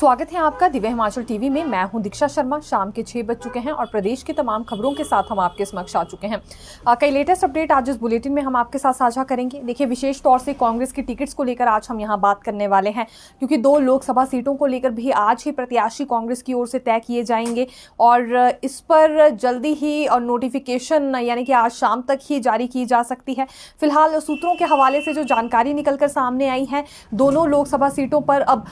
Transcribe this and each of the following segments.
स्वागत है आपका दिव्य हिमाचल टीवी में। मैं हूं दीक्षा शर्मा। शाम के 6 बज चुके हैं और प्रदेश की तमाम खबरों के साथ हम आपके समक्ष आ चुके हैं। कई लेटेस्ट अपडेट आज इस बुलेटिन में हम आपके साथ साझा करेंगे। देखिए, विशेष तौर से कांग्रेस की टिकट्स को लेकर आज हम यहां बात करने वाले हैं, क्योंकि 2 लोकसभा सीटों को लेकर भी आज ही प्रत्याशी कांग्रेस की ओर से तय किए जाएंगे और इस पर जल्दी ही नोटिफिकेशन यानी कि आज शाम तक ही जारी की जा सकती है। फिलहाल सूत्रों के हवाले से जो जानकारी निकलकर सामने आई है, दोनों लोकसभा सीटों पर अब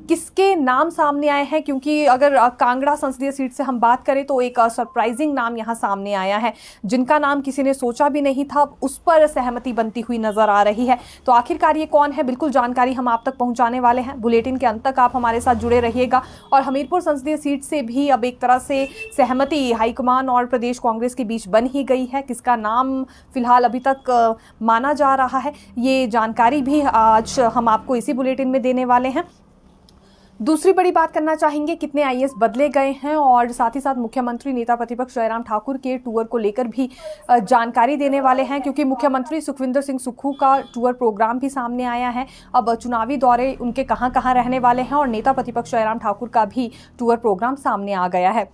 किसके नाम सामने आए हैं, क्योंकि अगर कांगड़ा संसदीय सीट से हम बात करें तो एक सरप्राइजिंग नाम यहां सामने आया है, जिनका नाम किसी ने सोचा भी नहीं था, उस पर सहमति बनती हुई नजर आ रही है। तो आखिरकार ये कौन है, बिल्कुल जानकारी हम आप तक पहुंचाने वाले हैं। बुलेटिन के अंत तक आप हमारे साथ जुड़े रहिएगा। और हमीरपुर संसदीय सीट से भी अब एक तरह से सहमति हाईकमान और प्रदेश कांग्रेस के बीच बन ही गई है। किसका नाम फिलहाल अभी तक माना जा रहा है, ये जानकारी भी आज हम आपको इसी बुलेटिन में देने वाले हैं। दूसरी बड़ी बात करना चाहेंगे, कितने आईएएस बदले गए हैं और साथ ही साथ मुख्यमंत्री नेता प्रतिपक्ष जयराम ठाकुर के टूर को लेकर भी जानकारी देने वाले हैं, क्योंकि मुख्यमंत्री सुखविंदर सिंह सुक्खू का टूर प्रोग्राम भी सामने आया है। अब चुनावी दौरे उनके कहां कहां रहने वाले हैं और नेता प्रतिपक्ष जयराम ठाकुर का भी टूर प्रोग्राम सामने आ गया है।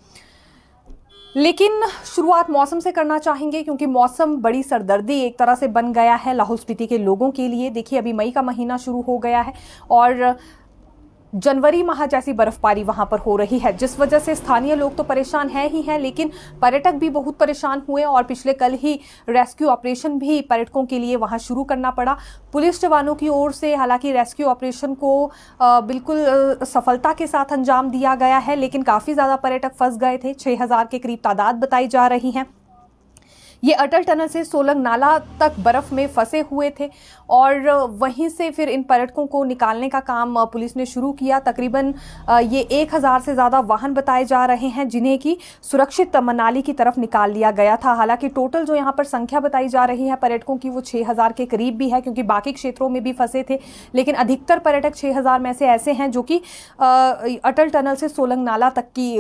लेकिन शुरुआत मौसम से करना चाहेंगे, क्योंकि मौसम बड़ी सरदर्दी एक तरह से बन गया है लाहौल स्पीति के लोगों के लिए। देखिए, अभी मई का महीना शुरू हो गया है और जनवरी माह जैसी बर्फबारी वहां पर हो रही है, जिस वजह से स्थानीय लोग तो परेशान है ही हैं, लेकिन पर्यटक भी बहुत परेशान हुए और पिछले कल ही रेस्क्यू ऑपरेशन भी पर्यटकों के लिए वहां शुरू करना पड़ा। पुलिस जवानों की ओर से हालांकि रेस्क्यू ऑपरेशन को बिल्कुल सफलता के साथ अंजाम दिया गया है, लेकिन काफ़ी ज़्यादा पर्यटक फंस गए थे। 6000 के करीब तादाद बताई जा रही है। ये अटल टनल से सोलंग नाला तक बर्फ में फंसे हुए थे और वहीं से फिर इन पर्यटकों को निकालने का काम पुलिस ने शुरू किया। तकरीबन ये 1000 से ज़्यादा वाहन बताए जा रहे हैं, जिन्हें कि सुरक्षित मनाली की तरफ निकाल लिया गया था। हालांकि टोटल जो यहाँ पर संख्या बताई जा रही है पर्यटकों की, वो 6000 के करीब भी है, क्योंकि बाकी क्षेत्रों में भी फंसे थे, लेकिन अधिकतर पर्यटक 6000 में से ऐसे हैं जो कि अटल टनल से सोलंग नाला तक की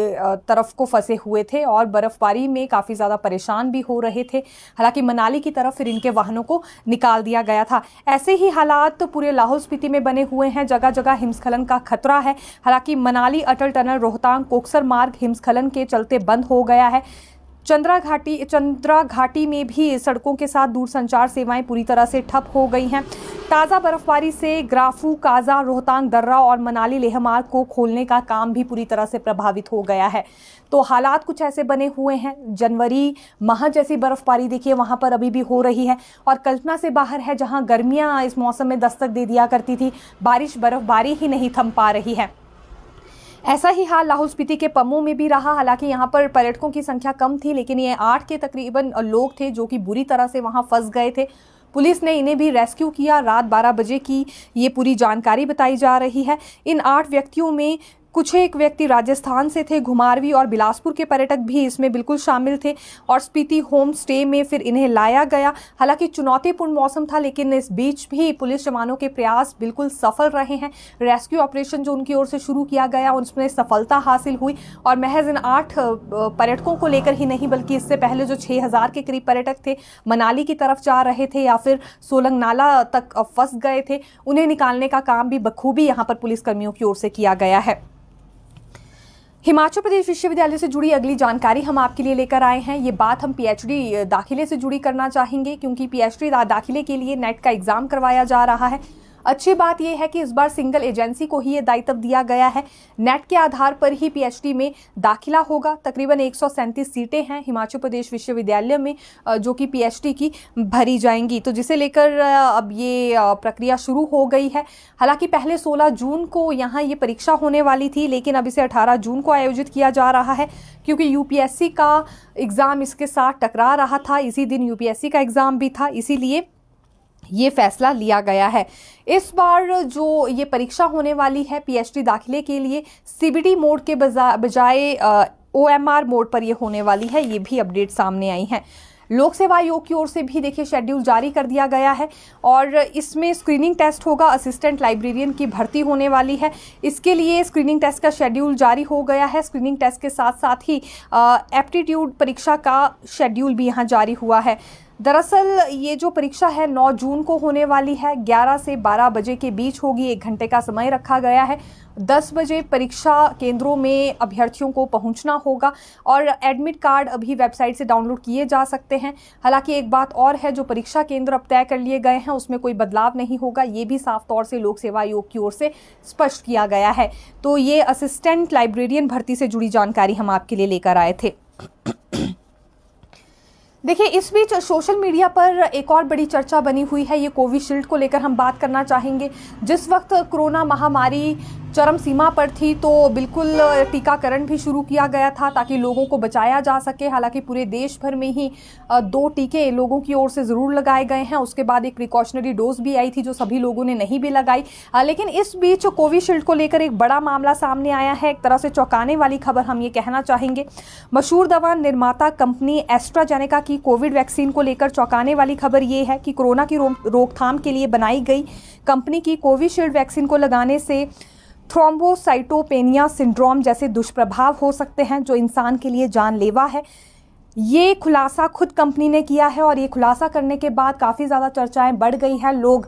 तरफ को फंसे हुए थे और बर्फबारी में काफ़ी ज़्यादा परेशान भी हो रहे थे। हालांकि मनाली की तरफ फिर इनके वाहनों को निकाल दिया गया था। ऐसे ही हालात तो पूरे लाहौल स्पीति में बने हुए हैं। जगह जगह हिमस्खलन का खतरा है। हालांकि मनाली अटल टनल रोहतांग कोकसर मार्ग हिमस्खलन के चलते बंद हो गया है। चंद्रा घाटी में भी सड़कों के साथ दूरसंचार सेवाएं पूरी तरह से ठप हो गई हैं। ताज़ा बर्फबारी से ग्राफू, काजा, रोहतांग दर्रा और मनाली लेह मार्ग को खोलने का काम भी पूरी तरह से प्रभावित हो गया है। तो हालात कुछ ऐसे बने हुए हैं। जनवरी माह जैसी बर्फबारी देखिए वहां पर अभी भी हो रही है और कल्पना से बाहर है। जहां गर्मियां इस मौसम में दस्तक दे दिया करती थी, बारिश बर्फबारी ही नहीं थम पा रही है। ऐसा ही हाल लाहौल स्पीति के पम्मू में भी रहा। हालांकि यहाँ पर पर्यटकों की संख्या कम थी, लेकिन ये 8 के तकरीबन लोग थे जो कि बुरी तरह से वहाँ फंस गए थे। पुलिस ने इन्हें भी रेस्क्यू किया। रात 12 बजे की ये पूरी जानकारी बताई जा रही है। इन 8 व्यक्तियों में कुछ एक व्यक्ति राजस्थान से थे। घुमारवी और बिलासपुर के पर्यटक भी इसमें बिल्कुल शामिल थे और स्पीति होम स्टे में फिर इन्हें लाया गया। हालांकि चुनौतीपूर्ण मौसम था, लेकिन इस बीच भी पुलिस जवानों के प्रयास बिल्कुल सफल रहे हैं। रेस्क्यू ऑपरेशन जो उनकी ओर से शुरू किया गया उसमें सफलता हासिल हुई और महज इन 8 पर्यटकों को लेकर ही नहीं, बल्कि इससे पहले जो 6000 के करीब पर्यटक थे, मनाली की तरफ जा रहे थे या फिर सोलंग नाला तक फंस गए थे, उन्हें निकालने का काम भी बखूबी यहाँ पर पुलिसकर्मियों की ओर से किया गया है। हिमाचल प्रदेश विश्वविद्यालय से जुड़ी अगली जानकारी हम आपके लिए लेकर आए हैं। ये बात हम पीएचडी दाखिले से जुड़ी करना चाहेंगे, क्योंकि पीएचडी दाखिले के लिए नेट का एग्जाम करवाया जा रहा है। अच्छी बात यह है कि इस बार सिंगल एजेंसी को ही ये दायित्व दिया गया है। नेट के आधार पर ही पीएचडी में दाखिला होगा। तकरीबन 137 सीटें हैं हिमाचल प्रदेश विश्वविद्यालय में जो कि पीएचडी की भरी जाएंगी, तो जिसे लेकर अब ये प्रक्रिया शुरू हो गई है। हालांकि पहले 16 जून को यहाँ ये परीक्षा होने वाली थी, लेकिन अब इसे 18 जून को आयोजित किया जा रहा है, क्योंकि यूपीएससी का एग्ज़ाम इसके साथ टकरा रहा था। इसी दिन यूपीएससी का एग्ज़ाम भी था, इसीलिए ये फैसला लिया गया है। इस बार जो ये परीक्षा होने वाली है पीएचडी दाखिले के लिए, सीबीटी मोड के बजाय ओएमआर मोड पर ये होने वाली है। ये भी अपडेट सामने आई हैं। लोक सेवा आयोग की ओर से भी देखिए शेड्यूल जारी कर दिया गया है और इसमें स्क्रीनिंग टेस्ट होगा। असिस्टेंट लाइब्रेरियन की भर्ती होने वाली है। इसके लिए स्क्रीनिंग टेस्ट का शेड्यूल जारी हो गया है। स्क्रीनिंग टेस्ट के साथ साथ ही एप्टीट्यूड परीक्षा का शेड्यूल भी यहाँ जारी हुआ है। दरअसल ये जो परीक्षा है 9 जून को होने वाली है। 11 से 12 बजे के बीच होगी। 1 घंटे का समय रखा गया है। 10 बजे परीक्षा केंद्रों में अभ्यर्थियों को पहुंचना होगा और एडमिट कार्ड अभी वेबसाइट से डाउनलोड किए जा सकते हैं। हालांकि एक बात और है, जो परीक्षा केंद्र अब तय कर लिए गए हैं उसमें कोई बदलाव नहीं होगा। ये भी साफ तौर से लोक सेवा आयोग की ओर से स्पष्ट किया गया है। तो ये असिस्टेंट लाइब्रेरियन भर्ती से जुड़ी जानकारी हम आपके लिए लेकर आए थे। देखिए, इस बीच सोशल मीडिया पर एक और बड़ी चर्चा बनी हुई है। ये कोविशील्ड को लेकर हम बात करना चाहेंगे। जिस वक्त कोरोना महामारी चरम सीमा पर थी तो बिल्कुल टीकाकरण भी शुरू किया गया था ताकि लोगों को बचाया जा सके। हालांकि पूरे देश भर में ही 2 टीके लोगों की ओर से ज़रूर लगाए गए हैं। उसके बाद एक प्रिकॉशनरी डोज भी आई थी जो सभी लोगों ने नहीं भी लगाई। लेकिन इस बीच कोविशील्ड को लेकर एक बड़ा मामला सामने आया है। एक तरह से चौंकाने वाली खबर हम ये कहना चाहेंगे। मशहूर दवा निर्माता कंपनी एस्ट्राजेनेका की कोविड वैक्सीन को लेकर चौंकाने वाली खबर ये है कि कोरोना की रोकथाम के लिए बनाई गई कंपनी की कोविशील्ड वैक्सीन को लगाने से थ्रोम्बोसाइटोपेनिया सिंड्रोम जैसे दुष्प्रभाव हो सकते हैं जो इंसान के लिए जानलेवा है। ये खुलासा खुद कंपनी ने किया है और ये खुलासा करने के बाद काफ़ी ज़्यादा चर्चाएं बढ़ गई हैं। लोग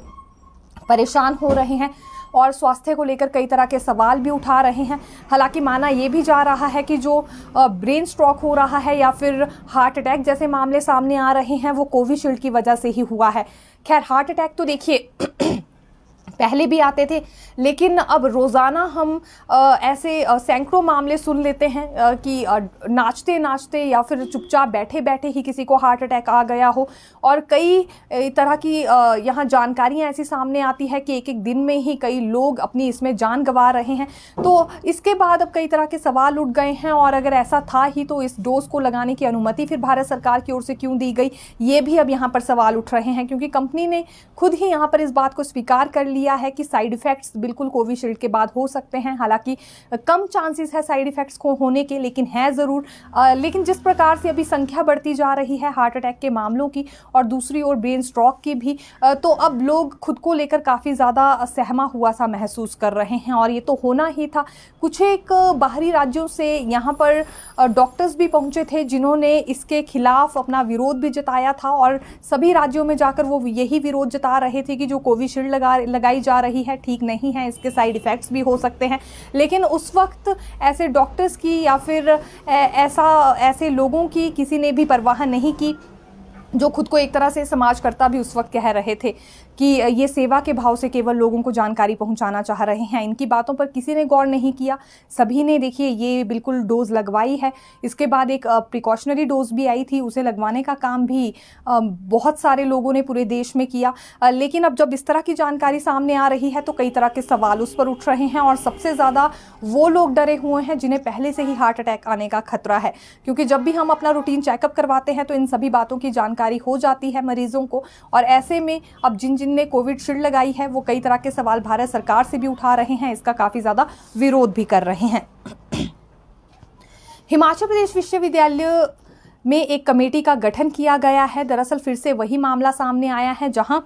परेशान हो रहे हैं और स्वास्थ्य को लेकर कई तरह के सवाल भी उठा रहे हैं। हालांकि माना ये भी जा रहा है कि जो ब्रेन स्ट्रोक हो रहा है या फिर हार्ट अटैक जैसे मामले सामने आ रहे हैं वो कोविशील्ड की वजह से ही हुआ है। खैर, हार्ट अटैक तो देखिए पहले भी आते थे, लेकिन अब रोज़ाना हम ऐसे सैकड़ों मामले सुन लेते हैं कि नाचते नाचते या फिर चुपचाप बैठे बैठे ही किसी को हार्ट अटैक आ गया हो। और कई तरह की यहाँ जानकारियाँ ऐसी सामने आती है कि एक दिन में ही कई लोग अपनी इसमें जान गंवा रहे हैं। तो इसके बाद अब कई तरह के सवाल उठ गए हैं और अगर ऐसा था ही तो इस डोज को लगाने की अनुमति फिर भारत सरकार की ओर से क्यों दी गई, ये भी अब यहाँ पर सवाल उठ रहे हैं। क्योंकि कंपनी ने खुद ही यहाँ पर इस बात को स्वीकार कर लिया है कि साइड इफेक्ट्स बिल्कुल कोविशील्ड के बाद हो सकते हैं। हालांकि कम चांसेस है साइड इफेक्ट्स को होने के, लेकिन है ज़रूर। लेकिन जिस प्रकार से अभी संख्या बढ़ती जा रही है हार्ट अटैक के मामलों की और दूसरी ओर ब्रेन स्ट्रोक की भी, तो अब लोग खुद को लेकर काफ़ी ज़्यादा सहमा हुआ सा महसूस कर रहे हैं। और ये तो होना ही था। कुछ एक बाहरी राज्यों से यहाँ पर डॉक्टर्स भी पहुँचे थे जिन्होंने इसके खिलाफ अपना विरोध भी जताया था और सभी राज्यों में जाकर वो यही विरोध जता रहे थे कि जो कोविशील्ड लगाई जा रही है ठीक नहीं है, इसके साइड इफ़ेक्ट्स भी हो सकते हैं। लेकिन उस वक्त ऐसे डॉक्टर्स की या फिर ऐसे लोगों की किसी ने भी परवाह नहीं की जो खुद को एक तरह से समाजकर्ता भी उस वक्त कह रहे थे कि ये सेवा के भाव से केवल लोगों को जानकारी पहुंचाना चाह रहे हैं। इनकी बातों पर किसी ने गौर नहीं किया। सभी ने देखिए ये बिल्कुल डोज लगवाई है। इसके बाद एक प्रिकॉशनरी डोज भी आई थी, उसे लगवाने का काम भी बहुत सारे लोगों ने पूरे देश में किया। लेकिन अब जब इस तरह की जानकारी सामने आ रही है तो कई तरह के सवाल उस पर उठ रहे हैं और सबसे ज़्यादा वो लोग डरे हुए हैं जिन्हें पहले से ही हार्ट अटैक आने का खतरा है। क्योंकि जब भी हम अपना रूटीन चेकअप करवाते हैं तो इन सभी बातों की जानकारी हो जाती है मरीजों को। और ऐसे में अब जिनने कोविशील्ड लगाई है वो कई तरह के सवाल भारत सरकार से भी उठा रहे हैं, इसका काफ़ी ज़्यादा विरोध भी कर रहे हैं। हिमाचल प्रदेश विश्वविद्यालय में एक कमेटी का गठन किया गया है। दरअसल फिर से वही मामला सामने आया है जहां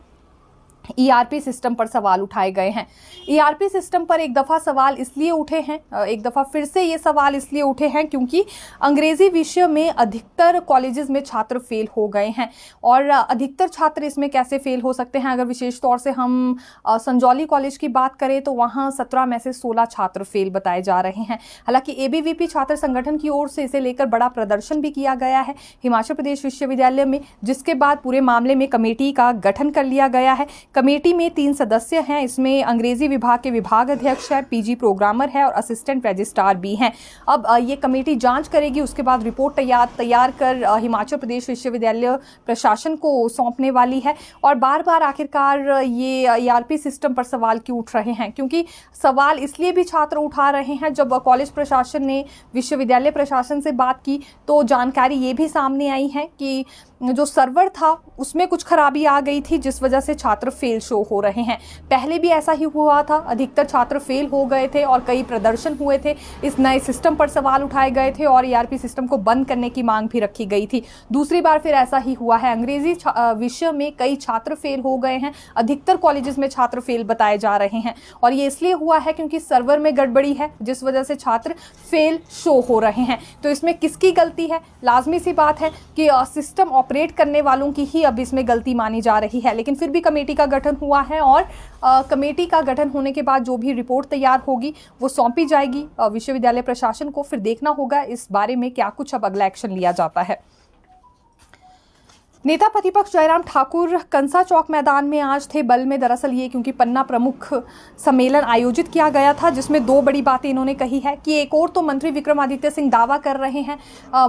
ईआरपी सिस्टम पर सवाल उठाए गए हैं। ईआरपी सिस्टम पर एक दफ़ा सवाल इसलिए उठे हैं, एक दफ़ा फिर से ये सवाल इसलिए उठे हैं क्योंकि अंग्रेज़ी विषय में अधिकतर कॉलेजेस में छात्र फेल हो गए हैं। और अधिकतर छात्र इसमें कैसे फेल हो सकते हैं, अगर विशेष तौर से हम संजौली कॉलेज की बात करें तो वहाँ 17 में से 16 छात्र फेल बताए जा रहे हैं। हालांकि एबीवीपी छात्र संगठन की ओर से इसे लेकर बड़ा प्रदर्शन भी किया गया है हिमाचल प्रदेश विश्वविद्यालय में, जिसके बाद पूरे मामले में कमेटी का गठन कर लिया गया है। कमेटी में 3 सदस्य हैं। इसमें अंग्रेजी विभाग के विभाग अध्यक्ष है, पीजी प्रोग्रामर है और असिस्टेंट रजिस्ट्रार भी हैं। अब ये कमेटी जांच करेगी, उसके बाद रिपोर्ट तैयार कर हिमाचल प्रदेश विश्वविद्यालय प्रशासन को सौंपने वाली है। और बार बार आखिरकार ये ईआरपी सिस्टम पर सवाल क्यों उठ रहे हैं, क्योंकि सवाल इसलिए भी छात्र उठा रहे हैं जब कॉलेज प्रशासन ने विश्वविद्यालय प्रशासन से बात की तो जानकारी ये भी सामने आई है कि जो सर्वर था उसमें कुछ खराबी आ गई थी जिस वजह से छात्र फेल शो हो रहे हैं। पहले भी ऐसा ही हुआ था, अधिकतर छात्र फेल हो गए थे और कई प्रदर्शन हुए थे। इस नए सिस्टम पर सवाल उठाए गए थे और ईआरपी सिस्टम को बंद करने की मांग भी रखी गई थी। दूसरी बार फिर ऐसा ही हुआ है। अंग्रेजी विषय में कई छात्र फेल हो गए हैं, अधिकतर कॉलेजेस में छात्र फेल बताए जा रहे हैं और ये इसलिए हुआ है क्योंकि सर्वर में गड़बड़ी है, जिस वजह से छात्र फेल शो हो रहे हैं। तो इसमें किसकी गलती है? लाजमी सी बात है कि सिस्टम ऑपरेट करने वालों की ही अब इसमें गलती मानी जा रही है, लेकिन फिर भी कमेटी का गठन हुआ है और कमेटी का गठन होने के बाद जो भी रिपोर्ट तैयार होगी वो सौंपी जाएगी विश्वविद्यालय प्रशासन को। फिर देखना होगा इस बारे में क्या कुछ अब अगला एक्शन लिया जाता है। नेता प्रतिपक्ष जयराम ठाकुर कंसा चौक मैदान में आज थे। बल में दरअसल ये क्योंकि पन्ना प्रमुख सम्मेलन आयोजित किया गया था, जिसमें दो बड़ी बातें इन्होंने कही है कि एक और तो मंत्री विक्रमादित्य सिंह दावा कर रहे हैं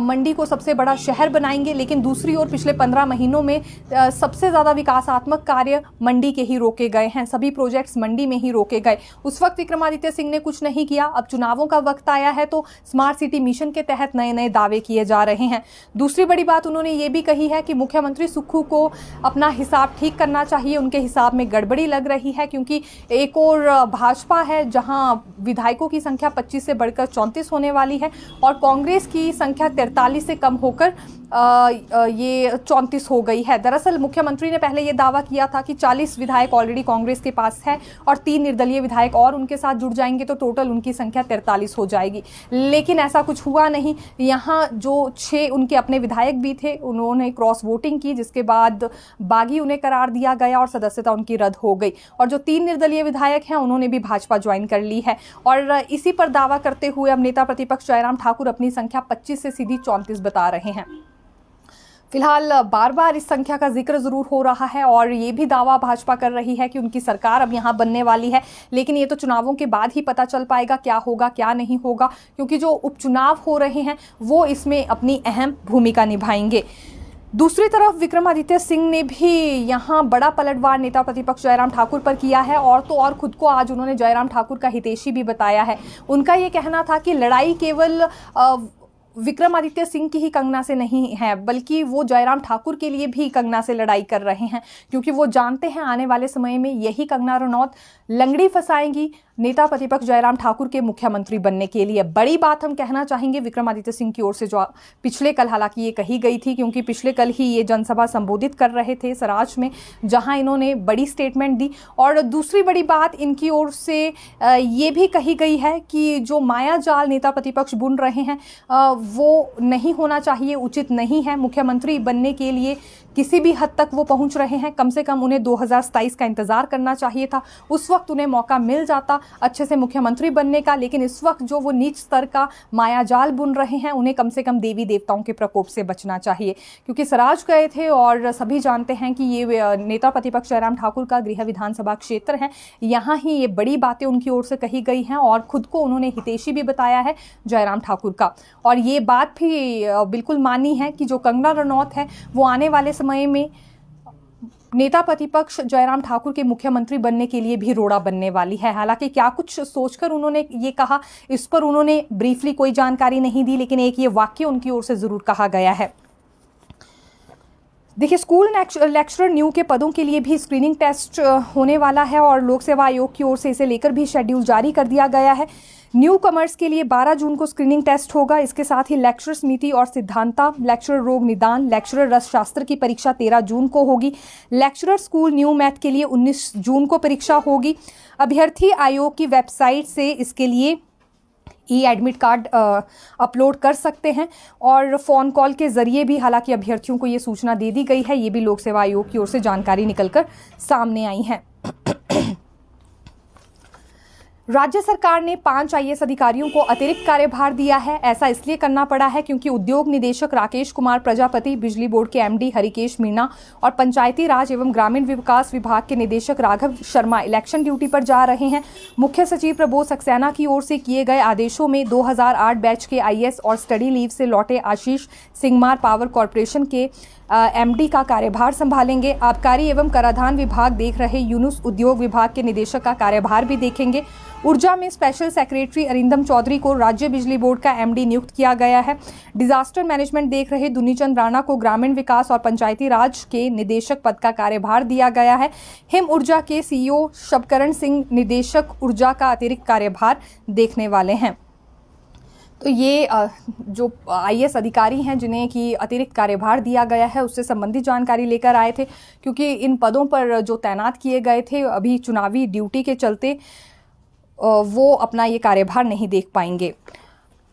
मंडी को सबसे बड़ा शहर बनाएंगे, लेकिन दूसरी ओर पिछले 15 महीनों में सबसे ज़्यादा विकासात्मक कार्य मंडी के ही रोके गए हैं, सभी प्रोजेक्ट्स मंडी में ही रोके गए। उस वक्त विक्रमादित्य सिंह ने कुछ नहीं किया। अब चुनावों का वक्त आया है तो स्मार्ट सिटी मिशन के तहत नए नए दावे किए जा रहे हैं। दूसरी बड़ी बात उन्होंने ये भी कही है कि मुख्यमंत्री सुक्खू को अपना हिसाब ठीक करना चाहिए, उनके हिसाब में गड़बड़ी लग रही है, क्योंकि एक और भाजपा है जहां विधायकों की संख्या 25 से बढ़कर 34 होने वाली है और कांग्रेस की संख्या 43 से कम होकर ये 34 हो गई है। दरअसल मुख्यमंत्री ने पहले ये दावा किया था कि 40 विधायक ऑलरेडी कांग्रेस के पास है और 3 निर्दलीय विधायक और उनके साथ जुड़ जाएंगे तो टोटल उनकी संख्या 43 हो जाएगी, लेकिन ऐसा कुछ हुआ नहीं। यहाँ जो 6 उनके अपने विधायक भी थे उन्होंने क्रॉस वोटिंग की, जिसके बाद बागी उन्हें करार दिया गया और सदस्यता उनकी रद्द हो गई और जो 3 निर्दलीय विधायक हैं उन्होंने भी भाजपा ज्वाइन कर ली है। और इसी पर दावा करते हुए अब नेता प्रतिपक्ष जयराम ठाकुर अपनी संख्या 25 से सीधी 34 बता रहे हैं। फिलहाल बार बार इस संख्या का जिक्र जरूर हो रहा है और ये भी दावा भाजपा कर रही है कि उनकी सरकार अब यहाँ बनने वाली है, लेकिन ये तो चुनावों के बाद ही पता चल पाएगा क्या होगा क्या नहीं होगा, क्योंकि जो उपचुनाव हो रहे हैं वो इसमें अपनी अहम भूमिका निभाएंगे। दूसरी तरफ विक्रमादित्य सिंह ने भी यहाँ बड़ा पलटवार नेता प्रतिपक्ष जयराम ठाकुर पर किया है और तो और खुद को आज उन्होंने जयराम ठाकुर का हितैषी भी बताया है। उनका ये कहना था कि लड़ाई केवल विक्रमादित्य सिंह की ही कंगना से नहीं है, बल्कि वो जयराम ठाकुर के लिए भी कंगना से लड़ाई कर रहे हैं, क्योंकि वो जानते हैं आने वाले समय में यही कंगना रनौत लंगड़ी फंसाएंगी नेता प्रतिपक्ष जयराम ठाकुर के मुख्यमंत्री बनने के लिए। बड़ी बात हम कहना चाहेंगे विक्रमादित्य सिंह की ओर से, जो पिछले कल हालांकि ये कही गई थी, क्योंकि पिछले कल ही ये जनसभा संबोधित कर रहे थे सराज में, जहां इन्होंने बड़ी स्टेटमेंट दी। और दूसरी बड़ी बात इनकी ओर से ये भी कही गई है कि जो माया जाल नेता प्रतिपक्ष बुन रहे हैं वो नहीं होना चाहिए, उचित नहीं है। मुख्यमंत्री बनने के लिए किसी भी हद तक वो पहुंच रहे हैं, कम से कम उन्हें 2027 का इंतजार करना चाहिए था, उस वक्त उन्हें मौका मिल जाता अच्छे से मुख्यमंत्री बनने का। लेकिन इस वक्त जो वो नीच स्तर का मायाजाल बुन रहे हैं, उन्हें कम से कम देवी देवताओं के प्रकोप से बचना चाहिए, क्योंकि सराज गए थे और सभी जानते हैं कि ये नेता प्रतिपक्ष जयराम ठाकुर का गृह विधानसभा क्षेत्र है। यहाँ ही ये बड़ी बातें उनकी ओर से कही गई हैं और खुद को उन्होंने हितैषी भी बताया है जयराम ठाकुर का। और ये बात भी बिल्कुल मानी है कि जो कंगना रनौत है वो आने वाले समय में नेता प्रतिपक्ष जयराम ठाकुर के मुख्यमंत्री बनने के लिए भी रोड़ा बनने वाली है। हालांकि क्या कुछ सोचकर उन्होंने ये कहा, इस पर उन्होंने ब्रीफली कोई जानकारी नहीं दी, लेकिन एक ये वाक्य उनकी ओर से जरूर कहा गया है। देखिए, स्कूल लेक्चरर न्यू के पदों के लिए भी स्क्रीनिंग टेस्ट होने वाला है और लोक सेवा आयोग की ओर से इसे लेकर भी शेड्यूल जारी कर दिया गया है। न्यू कमर्स के लिए 12 जून को स्क्रीनिंग टेस्ट होगा। इसके साथ ही लेक्चरर समिति और सिद्धांता, लेक्चरर रोग निदान, लेक्चरर रसशास्त्र की परीक्षा 13 जून को होगी। लेक्चरर स्कूल न्यू मैथ के लिए 19 जून को परीक्षा होगी। अभ्यर्थी आयोग की वेबसाइट से इसके लिए एडमिट कार्ड अपलोड कर सकते हैं और फ़ोन कॉल के ज़रिए भी हालांकि अभ्यर्थियों को ये सूचना दे दी गई है। ये भी लोक सेवा आयोग की ओर से जानकारी निकलकर सामने आई है। राज्य सरकार ने 5 आईएएस अधिकारियों को अतिरिक्त कार्यभार दिया है। ऐसा इसलिए करना पड़ा है क्योंकि उद्योग निदेशक राकेश कुमार प्रजापति, बिजली बोर्ड के एमडी हरिकेश मीणा और पंचायती राज एवं ग्रामीण विकास विभाग के निदेशक राघव शर्मा इलेक्शन ड्यूटी पर जा रहे हैं। मुख्य सचिव प्रबोध सक्सेना की ओर से किए गए आदेशों में 2008 बैच के आईएएस और स्टडी लीव से लौटे आशीष सिंगमार पावर कॉरपोरेशन के एमडी का कार्यभार संभालेंगे। आबकारी एवं कराधान विभाग देख रहे यूनुस उद्योग विभाग के निदेशक का कार्यभार भी देखेंगे। ऊर्जा में स्पेशल सेक्रेटरी अरिंदम चौधरी को राज्य बिजली बोर्ड का एमडी नियुक्त किया गया है। डिजास्टर मैनेजमेंट देख रहे दुनीचंद राणा को ग्रामीण विकास और पंचायती राज के निदेशक पद का कार्यभार दिया गया है। हिम ऊर्जा के सीईओ शबकरण सिंह निदेशक ऊर्जा का अतिरिक्त कार्यभार देखने वाले हैं। तो ये जो आईएएस अधिकारी हैं जिन्हें कि अतिरिक्त कार्यभार दिया गया है उससे संबंधित जानकारी लेकर आए थे, क्योंकि इन पदों पर जो तैनात किए गए थे अभी चुनावी ड्यूटी के चलते वो अपना ये कार्यभार नहीं देख पाएंगे।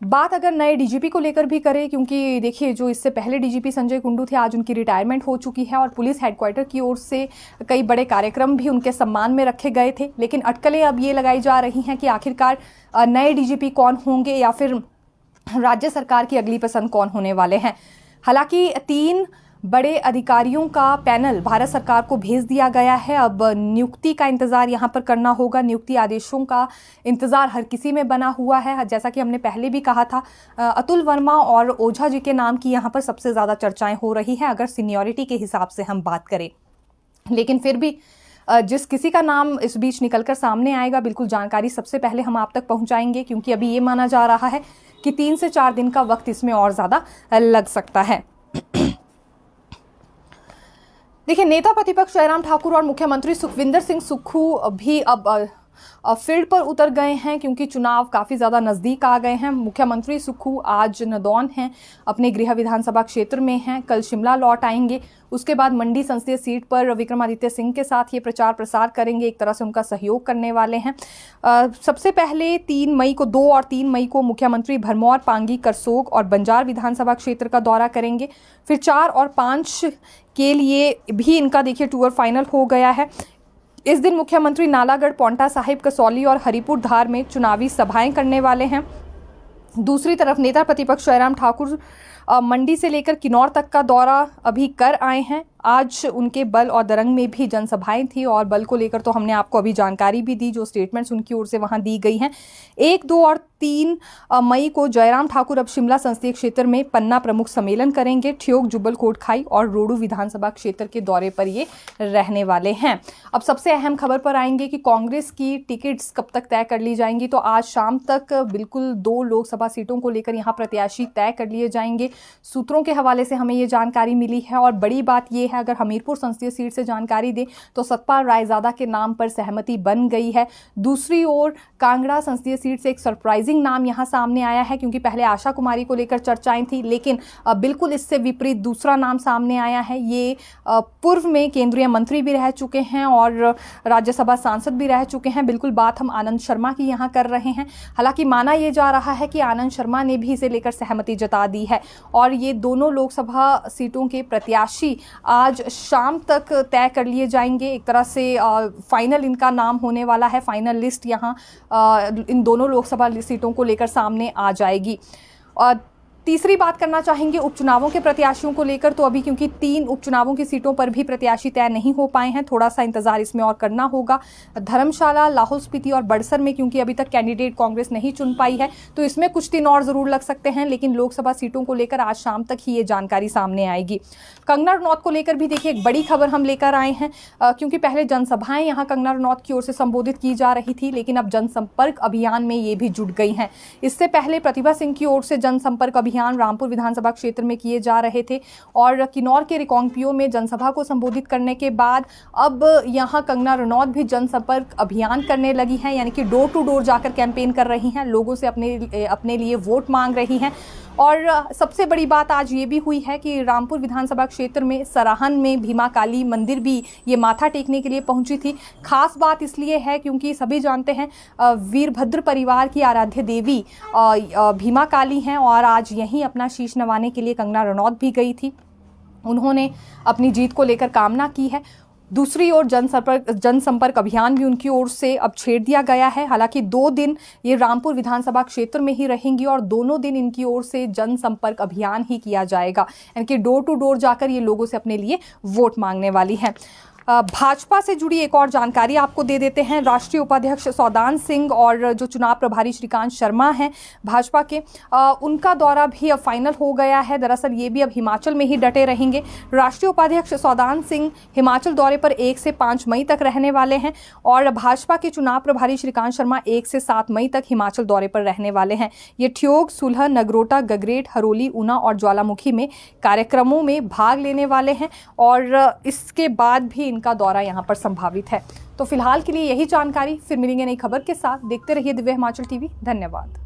बात अगर नए डीजीपी को लेकर भी करें, क्योंकि देखिए जो इससे पहले डीजीपी संजय कुंडू थे आज उनकी रिटायरमेंट हो चुकी है और पुलिस हेडक्वार्टर की ओर से कई बड़े कार्यक्रम भी उनके सम्मान में रखे गए थे, लेकिन अटकलें अब ये लगाई जा रही हैं कि आखिरकार नए डीजीपी कौन होंगे या फिर राज्य सरकार की अगली पसंद कौन होने वाले हैं। हालांकि 3 बड़े अधिकारियों का पैनल भारत सरकार को भेज दिया गया है। अब नियुक्ति का इंतजार यहां पर करना होगा। नियुक्ति आदेशों का इंतजार हर किसी में बना हुआ है। जैसा कि हमने पहले भी कहा था, अतुल वर्मा और ओझा जी के नाम की यहां पर सबसे ज्यादा चर्चाएं हो रही हैं अगर सीनियरिटी के हिसाब से हम बात करें। लेकिन फिर भी जिस किसी का नाम इस बीच निकलकर सामने आएगा बिल्कुल जानकारी सबसे पहले हम आप तक पहुंचाएंगे, क्योंकि अभी ये माना जा रहा है कि 3 से 4 दिन का वक्त इसमें और ज्यादा लग सकता है। देखिए, नेता प्रतिपक्ष जयराम ठाकुर और मुख्यमंत्री सुखविंदर सिंह सुक्खू भी अब फील्ड पर उतर गए हैं, क्योंकि चुनाव काफ़ी ज़्यादा नज़दीक आ गए हैं। मुख्यमंत्री सुक्खू आज नदौन हैं, अपने गृह विधानसभा क्षेत्र में हैं, कल शिमला लौट आएंगे। उसके बाद मंडी संसदीय सीट पर विक्रमादित्य सिंह के साथ ये प्रचार प्रसार करेंगे, एक तरह से उनका सहयोग करने वाले हैं। सबसे पहले 2 और 3 मई को मुख्यमंत्री भरमौर, पांगी, करसोग और बंजार विधानसभा क्षेत्र का दौरा करेंगे। फिर 4 और 5 के लिए भी इनका देखिए टूर फाइनल हो गया है। इस दिन मुख्यमंत्री नालागढ़, पौंटा साहिब, कसौली और हरिपुर धार में चुनावी सभाएं करने वाले हैं। दूसरी तरफ नेता प्रतिपक्ष जयराम ठाकुर मंडी से लेकर किन्नौर तक का दौरा अभी कर आए हैं। आज उनके बल और दरंग में भी जनसभाएं थी और बल को लेकर तो हमने आपको अभी जानकारी भी दी, जो स्टेटमेंट्स उनकी ओर से वहां दी गई हैं। 1, 2 और 3 मई को जयराम ठाकुर अब शिमला संसदीय क्षेत्र में पन्ना प्रमुख सम्मेलन करेंगे। ठियोग, जुब्बल कोटखाई और रोडू विधानसभा क्षेत्र के दौरे पर ये रहने वाले हैं। अब सबसे अहम खबर पर आएंगे कि कांग्रेस की टिकट्स कब तक तय कर ली जाएंगी। तो आज शाम तक बिल्कुल 2 लोकसभा सीटों को लेकर यहाँ प्रत्याशी तय कर लिए जाएंगे। सूत्रों के हवाले से हमें ये जानकारी मिली है और बड़ी बात यह है, अगर हमीरपुर संसदीय सीट से जानकारी दें तो सतपाल रायजादा के नाम पर सहमति बन गई है। दूसरी ओर कांगड़ा संसदीय सीट से एक सरप्राइजिंग नाम यहां सामने आया है, क्योंकि पहले आशा कुमारी को लेकर चर्चाएं थी, लेकिन बिल्कुल इससे विपरीत दूसरा नाम सामने आया है। ये पूर्व में केंद्रीय मंत्री भी रह चुके हैं और राज्यसभा सांसद भी रह चुके हैं। बिल्कुल बात हम आनंद शर्मा की यहां कर रहे हैं। हालांकि माना यह जा रहा है कि आनंद शर्मा ने भी इसे लेकर सहमति जता दी है और ये दोनों लोकसभा सीटों के प्रत्याशी आज शाम तक तय कर लिए जाएंगे। एक तरह से फाइनल इनका नाम होने वाला है। फाइनल लिस्ट यहाँ इन दोनों लोकसभा सीटों को लेकर सामने आ जाएगी। और तीसरी बात करना चाहेंगे उपचुनावों के प्रत्याशियों को लेकर। तो अभी क्योंकि 3 उपचुनावों की सीटों पर भी प्रत्याशी तय नहीं हो पाए हैं, थोड़ा सा इंतजार इसमें और करना होगा। धर्मशाला, लाहौल स्पीति और बड़सर में क्योंकि अभी तक कैंडिडेट कांग्रेस नहीं चुन पाई है, तो इसमें कुछ दिन और जरूर लग सकते हैं, लेकिन लोकसभा सीटों को लेकर आज शाम तक ही ये जानकारी सामने आएगी। कंगना रनौत को लेकर भी देखिए एक बड़ी खबर हम लेकर आए हैं, क्योंकि पहले जनसभाएं यहाँ कंगना रनौत की ओर से संबोधित की जा रही थी, लेकिन अब जनसंपर्क अभियान में ये भी जुट गई हैं। इससे पहले प्रतिभा सिंह की ओर से जनसंपर्क अभियान रामपुर विधानसभा क्षेत्र में किए जा रहे थे और किन्नौर के रिकांगपिओ में जनसभा को संबोधित करने के बाद अब यहां कंगना रनौत भी जनसंपर्क अभियान करने लगी हैं, यानी कि डोर टू डोर जाकर कैंपेन कर रही हैं, लोगों से अपने लिए वोट मांग रही हैं। और सबसे बड़ी बात आज ये भी हुई है कि रामपुर विधानसभा क्षेत्र में सराहन में भीमा काली मंदिर भी ये माथा टेकने के लिए पहुंची थी। खास बात इसलिए है क्योंकि सभी जानते हैं वीरभद्र परिवार की आराध्य देवी भीमा काली हैं और आज यहीं अपना शीश नवाने के लिए कंगना रनौत भी गई थी। उन्होंने अपनी जीत को लेकर कामना की है। दूसरी ओर जनसंपर्क अभियान भी उनकी ओर से अब छेड़ दिया गया है। हालांकि 2 दिन ये रामपुर विधानसभा क्षेत्र में ही रहेंगी और दोनों दिन इनकी ओर से जनसंपर्क अभियान ही किया जाएगा, यानी कि डोर टू डोर जाकर ये लोगों से अपने लिए वोट मांगने वाली हैं। भाजपा से जुड़ी एक और जानकारी आपको दे देते हैं। राष्ट्रीय उपाध्यक्ष सौदान सिंह और जो चुनाव प्रभारी श्रीकांत शर्मा हैं भाजपा के, उनका दौरा भी अब फाइनल हो गया है। दरअसल ये भी अब हिमाचल में ही डटे रहेंगे। राष्ट्रीय उपाध्यक्ष सौदान सिंह हिमाचल दौरे पर 1 से 5 मई तक रहने वाले हैं और भाजपा के चुनाव प्रभारी श्रीकांत शर्मा 1 से 7 मई तक हिमाचल दौरे पर रहने वाले हैं। ये ठियोग, सुलह, नगरोटा, गगरेट, हरोली, ऊना और ज्वालामुखी में कार्यक्रमों में भाग लेने वाले हैं और इसके बाद भी इनका दौरा यहां पर संभावित है। तो फिलहाल के लिए यही जानकारी। फिर मिलेंगे नई खबर के साथ। देखते रहिए दिव्य हिमाचल टीवी। धन्यवाद।